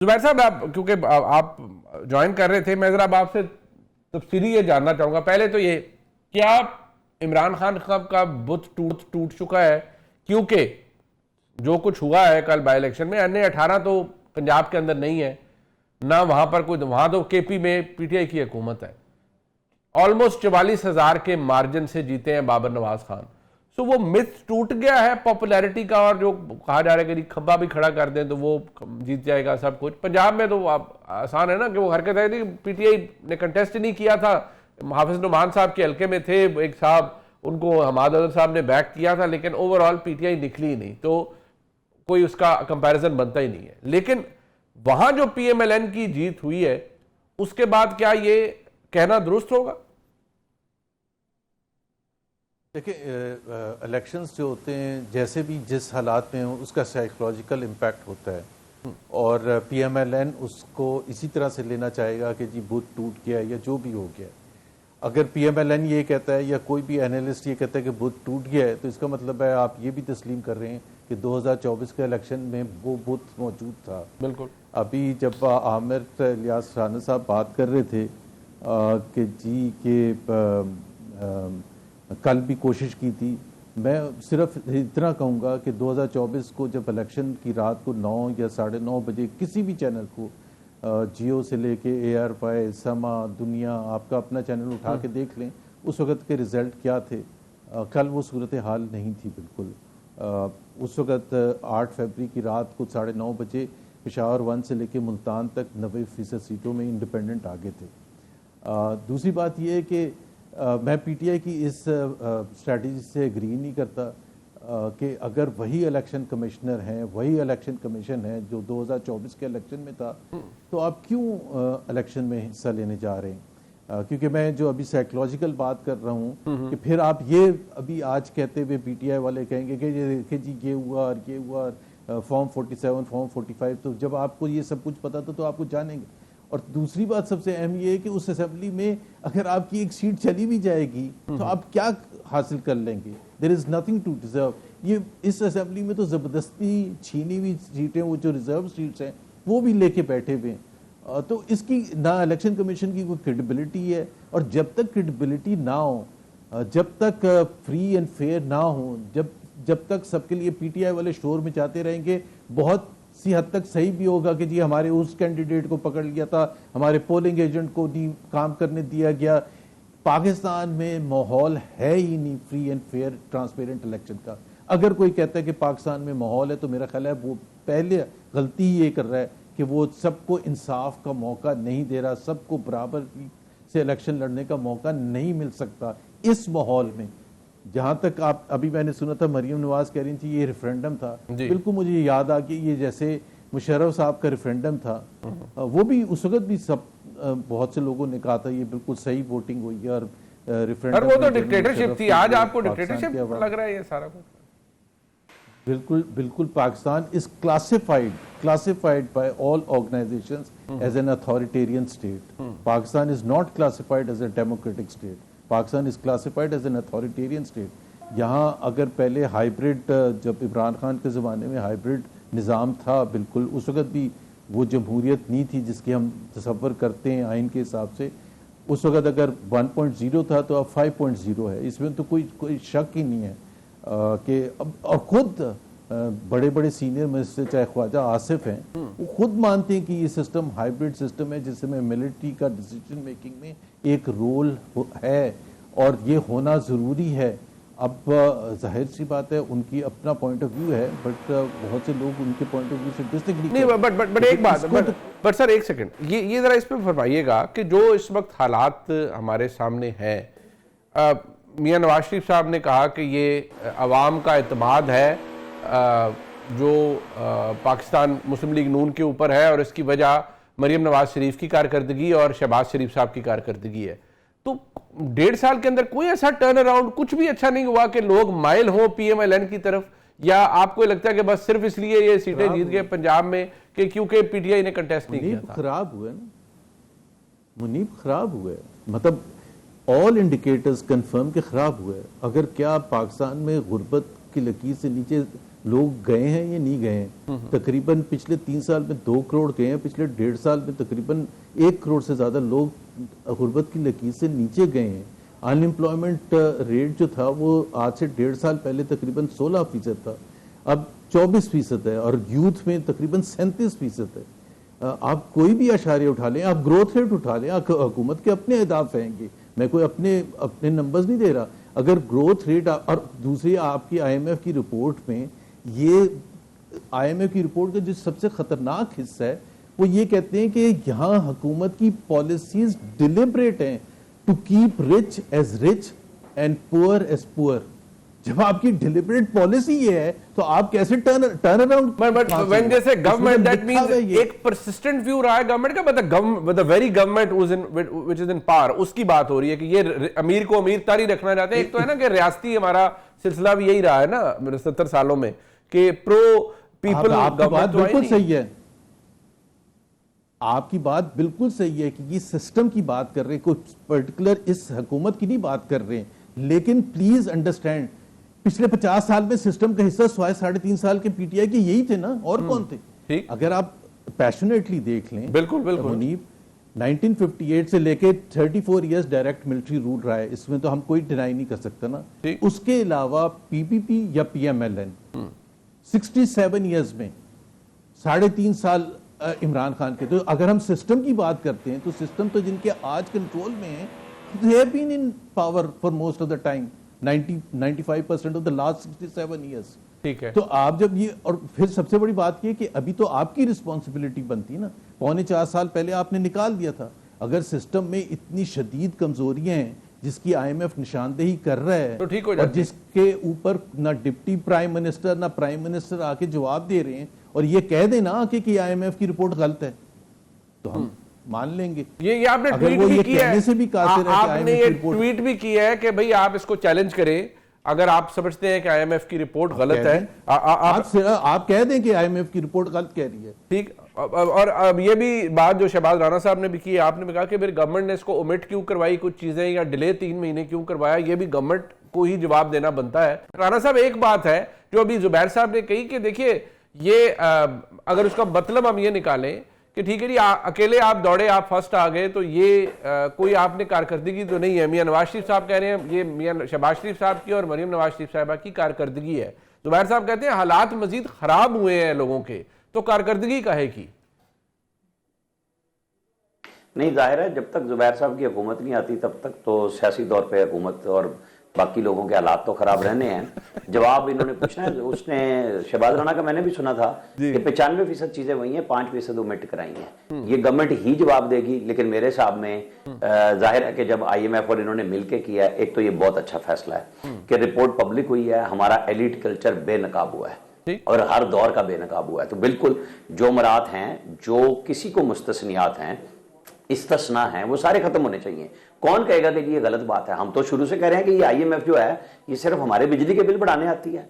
زبیر صاحب آپ کیونکہ آپ جوائن کر رہے تھے، میں ذرا آپ سے تفصیلی یہ جاننا چاہوں گا. پہلے تو یہ کیا عمران خان کا بت ٹوٹ چکا ہے؟ کیونکہ جو کچھ ہوا ہے کل بائی الیکشن میں NA18 تو پنجاب کے اندر نہیں ہے، نہ وہاں پر کوئی، وہاں تو KP میں PTI کی حکومت ہے. آلموسٹ 44,000 کے مارجن سے جیتے ہیں بابر نواز خان. سو وہ متھ ٹوٹ گیا ہے پاپولیرٹی کا، اور جو کہا جا رہا ہے کہ کھمبا بھی کھڑا کر دیں تو وہ جیت جائے گا سب کچھ. پنجاب میں تو آسان ہے نا کہ وہ حرکت ہے کہ PTI نے کنٹیسٹ نہیں کیا تھا، حافظ نعمان صاحب کے حلقے میں تھے ایک صاحب، ان کو حماد اظہر صاحب نے بیک کیا تھا، لیکن اوورآل PTI نکلی نہیں، تو کوئی اس کا کمپیریزن بنتا ہی نہیں ہے. لیکن وہاں جو PMLN کی جیت ہوئی ہے اس کے بعد کیا یہ کہنا درست ہوگا؟ دیکھیں، الیکشنز جو ہوتے ہیں جیسے بھی جس حالات میں ہوں اس کا سائیکولوجیکل امپیکٹ ہوتا ہے، اور PMLN اس کو اسی طرح سے لینا چاہے گا کہ جی بت ٹوٹ گیا یا جو بھی ہو گیا. اگر PMLN یہ کہتا ہے یا کوئی بھی اینالسٹ یہ کہتا ہے کہ بت ٹوٹ گیا ہے، تو اس کا مطلب ہے آپ یہ بھی تسلیم کر رہے ہیں کہ 2024 کے الیکشن میں وہ بت موجود تھا. بالکل. ابھی جب عامر الیاس رانا صاحب بات کر رہے تھے کہ جی کہ کل بھی کوشش کی تھی، میں صرف اتنا کہوں گا کہ 2024 کو جب الیکشن کی رات کو 9 یا 9:30 بجے کسی بھی چینل کو، جیو سے لے کے AR5 سما دنیا، آپ کا اپنا چینل اٹھا کے دیکھ لیں اس وقت کے ریزلٹ کیا تھے. کل وہ صورتحال نہیں تھی بالکل. اس وقت 8 فروری کی رات کو 9:30 بجے پشاور 1 سے لے کے ملتان تک 90% سیٹوں میں انڈیپینڈنٹ آگے تھے. دوسری بات یہ ہے کہ میں PTI کی اس اسٹریٹجی سے اگری نہیں کرتا کہ اگر وہی الیکشن کمشنر ہیں، وہی الیکشن کمیشن ہے جو 2024 کے الیکشن میں تھا، تو آپ کیوں الیکشن میں حصہ لینے جا رہے ہیں؟ کیونکہ میں جو ابھی سائیکولوجیکل بات کر رہا ہوں کہ پھر آپ یہ ابھی آج کہتے ہوئے PTI والے کہیں گے کہ جی یہ ہوا اور یہ ہوا، فارم 47 فارم 45، تو جب آپ کو یہ سب کچھ پتا تھا تو آپ کو جانیں گے. اور دوسری بات سب سے اہم یہ ہے کہ اس اسمبلی میں اگر آپ کی ایک سیٹ چلی بھی جائے گی تو آپ کیا حاصل کر لیں گے؟ دیر از نتھنگ ٹو ڈیزرو. یہ اس اسمبلی میں تو زبردستی چھینی ہوئی سیٹیں، وہ جو ریزرو سیٹس ہیں وہ بھی لے کے بیٹھے ہوئے ہیں. تو اس کی نہ الیکشن کمیشن کی کوئی کریڈیبلٹی ہے، اور جب تک کریڈیبلٹی نہ ہو، جب تک فری اینڈ فیئر نہ ہو، جب تک سب کے لیے PTI والے شور میں چاہتے رہیں گے. بہت سی حد تک صحیح بھی ہوگا کہ جی ہمارے اس کینڈیڈیٹ کو پکڑ لیا تھا، ہمارے پولنگ ایجنٹ کو نہیں کام کرنے دیا گیا. پاکستان میں ماحول ہے ہی نہیں free and fair transparent election کا. اگر کوئی کہتا ہے کہ پاکستان میں ماحول ہے تو میرا خیال ہے وہ پہلے غلطی یہ کر رہا ہے کہ وہ سب کو انصاف کا موقع نہیں دے رہا، سب کو برابر سے الیکشن لڑنے کا موقع نہیں مل سکتا اس ماحول میں. جہاں تک آپ ابھی میں نے سنا تھا مریم نواز کہہ رہی تھی یہ ریفرینڈم تھا، بالکل مجھے یاد آ گیا یہ جیسے مشرف صاحب کا ریفرینڈم تھا، وہ بھی اس وقت بھی سب بہت سے لوگوں نے کہا تھا یہ بالکل صحیح ووٹنگ ہوئی ہے. اور ریفرینڈم وہ تو ڈکٹیٹرشپ تھی، آج آپ کو ڈکٹیٹرشپ لگ رہا ہے یہ سارا کچھ؟ بالکل Pakistan is classified by all organizations as an authoritarian state. Pakistan is not classified as a democratic state. Pakistan is classified as an authoritarian state. یہاں اگر پہلے ہائیبریڈ، جب عمران خان کے زمانے میں ہائیبریڈ نظام تھا بالکل، اس وقت بھی وہ جمہوریت نہیں تھی جس کی ہم تصور کرتے ہیں آئین کے حساب سے. اس وقت اگر 1.0 تھا تو اب 5.0 ہے. اس میں تو کوئی شک ہی نہیں ہے کہ اور خود بڑے بڑے سینئر منسٹر چاہے خواجہ آصف ہیں وہ خود مانتے ہیں کہ یہ سسٹم ہائیبریڈ سسٹم ہے جس میں ملٹری کا ڈیسیجن میکنگ میں ایک رول ہے اور یہ ہونا ضروری ہے. اب ظاہر سی بات ہے ان کی اپنا پوائنٹ آف ویو ہے، بٹ بہت سے لوگ ان کے پوائنٹ آف ویو سے ڈس ایگری نہیں. بٹ ایک بات، بٹ سر ایک سیکنڈ، یہ ذرا اس پہ فرمائیے گا کہ جو اس وقت حالات ہمارے سامنے ہیں، میاں نواز شریف صاحب نے کہا کہ یہ عوام کا اعتماد ہے جو پاکستان مسلم لیگ نون کے اوپر ہے، اور اس کی وجہ مریم نواز شریف کی کارکردگی اور شہباز شریف صاحب کی کارکردگی ہے. تو 1.5 سال کے اندر کوئی ایسا ٹرن اراؤنڈ کچھ بھی اچھا نہیں ہوا کہ لوگ مائل ہوں PMLN کی طرف، یا آپ کو لگتا ہے کہ بس صرف اس لیے یہ سیٹیں جیت گئے پنجاب میں کہ کیونکہ PTI نے کنٹیسٹ نہیں کیا تھا؟ خراب ہوئے نا، منیب خراب ہوئے، مطلب آل انڈیکیٹرز کنفرم کہ خراب ہوئے. اگر کیا پاکستان میں غربت کی لکیر سے نیچے لوگ گئے ہیں یا نہیں گئے ہیں. تقریباً پچھلے 3 سال میں 2 کروڑ گئے ہیں, پچھلے 1.5 سال میں تقریباً 1 کروڑ سے زیادہ لوگ غربت کی لکیر سے نیچے گئے ہیں. ان امپلائمنٹ ریٹ جو تھا وہ آج سے 1.5 سال پہلے تقریباً 16% تھا, اب 24% ہے, اور یوتھ میں تقریباً 37% ہے. آپ کوئی بھی اشاریہ اٹھا لیں, آپ گروتھ ریٹ اٹھا لیں, حکومت کے اپنے اہداف ہیں گے, میں کوئی اپنے نمبرز نہیں دے رہا. اگر گروتھ ریٹ, اور دوسری آپ کی آئی ایم ایف کی رپورٹ میں, یہ آئی ایم ایف کی رپورٹ کا جو سب سے خطرناک حصہ ہے وہ یہ کہتے ہیں کہ یہاں حکومت کی پالیسیز ڈیلیبریٹ ہیں to keep rich as rich and poor as poor. جب آپ کی ڈیلیبریٹ پالیسی یہ ہے تو آپ کیسے turn around. But when they say government, that means ایک persistent view رہا ہے government کا, but the very government which is in power, اس کی بات ہو رہی ہے کہ یہ امیر کو امیر تاری رکھنا چاہتے ہیں. ایک تو ہے نا کہ ریاستی ہمارا سلسلہ بھی یہی رہا ہے نا 70 سالوں میں کہ پرو پیپل. آپ کی بات بالکل صحیح ہے, آپ کی بات بالکل صحیح ہے کہ یہ سسٹم کی بات کر رہے ہیں, کوئی پرٹیکولر اس حکومت کی نہیں بات کر رہے ہیں. لیکن پلیز انڈرسٹینڈ, پچھلے 50 سال میں سسٹم کا حصہ سوائے 3.5 سال کے پی ٹی آئی کے یہی تھے نا, اور کون تھے؟ اگر آپ پیشنیٹلی دیکھ لیں, بالکل بالکل منیب 1958 سے لے کے 34 ایئرز ڈائریکٹ ملٹری رول رہا ہے, اس میں تو ہم کوئی ڈینائی نہیں کر سکتا نا. اس کے علاوہ پی پی پی یا P M L N 67 years میں 3.5 سال عمران خان کے. تو اگر ہم سسٹم کی بات کرتے ہیں تو سسٹم تو جن کے آج کنٹرول میں ہیں, they have been in power for most of the time, 95% of the last 67 years. ٹھیک ہے. تو آپ جب یہ, اور پھر سب سے بڑی بات یہ کہ ابھی تو آپ کی رسپانسبلٹی بنتی نا, 3.25 سال پہلے آپ نے نکال دیا تھا. اگر سسٹم میں اتنی شدید کمزوریاں ہیں جس کی آئی ایم ایف نشاندہی کر رہا ہے, اور جس کے اوپر نہ ڈپٹی پرائم منسٹر نہ پرائم منسٹر آ کے جواب دے رہے ہیں, اور یہ کہہ دیں نا کہ آئی ایم ایف کی رپورٹ غلط ہے, تو ہم مان لیں گے. یہ آپ نے ٹویٹ بھی کیا ہے, آپ نے یہ ٹویٹ بھی کیا ہے کہ بھئی آپ اس کو چیلنج کریں اگر آپ سمجھتے ہیں کہ آئی ایم ایف کی رپورٹ غلط ہے. آپ کہہ دیں کہ آئی ایم ایف کی رپورٹ غلط کہہ رہی ہے. ٹھیک. اور یہ بھی بات جو شہباز رانا صاحب نے بھی کی, آپ نے بھی کہا کہ پھر گورنمنٹ نے اس کو اومٹ کیوں کروائی کچھ چیزیں, یا ڈیلے 3 مہینے کیوں کروایا, یہ بھی گورنمنٹ کو ہی جواب دینا بنتا ہے. رانا صاحب ایک بات ہے جو ابھی زبیر صاحب نے کہی کہ دیکھیے یہ اگر اس کا مطلب ہم یہ نکالیں کہ ٹھیک ہے جی اکیلے آپ دوڑے, آپ فرسٹ آ گئے, تو یہ کوئی آپ نے کارکردگی تو نہیں ہے. میاں نواز شریف صاحب کہہ رہے ہیں یہ میاں شہباز شریف صاحب کی اور مریم نواز شریف صاحبہ کی کارکردگی ہے. زبیر صاحب کہتے ہیں حالات مزید خراب ہوئے ہیں لوگوں کے, تو کارکردگی کہے کی نہیں. ظاہر ہے جب تک زبیر صاحب کی حکومت نہیں آتی تب تک تو سیاسی طور پہ حکومت اور باقی لوگوں کے حالات تو خراب رہنے ہیں. جواب انہوں نے پوچھنا ہے, اس نے شہباز رانا کا میں نے بھی سنا تھا کہ 95% چیزیں وہی ہیں, 5% اومٹ کرائی ہیں. یہ گورنمنٹ ہی جواب دے گی, لیکن میرے حساب میں ظاہر ہے کہ جب آئی ایم ایف اور انہوں نے مل کے کیا ہے, ایک تو یہ بہت اچھا فیصلہ ہے کہ رپورٹ پبلک ہوئی ہے, ہمارا ایلیٹ کلچر بے نقاب ہوا ہے اور ہر دور کا بے نقاب ہوا ہے. تو بالکل جو مراد ہیں, جو کسی کو مستثنیات ہیں, استثناء ہیں, وہ سارے ختم ہونے چاہیے. کون کہے گا کہ یہ غلط بات ہے؟ ہم تو شروع سے کہہ رہے ہیں کہ یہ آئی ایم ایف جو ہے یہ صرف ہمارے بجلی کے بل بڑھانے آتی ہے.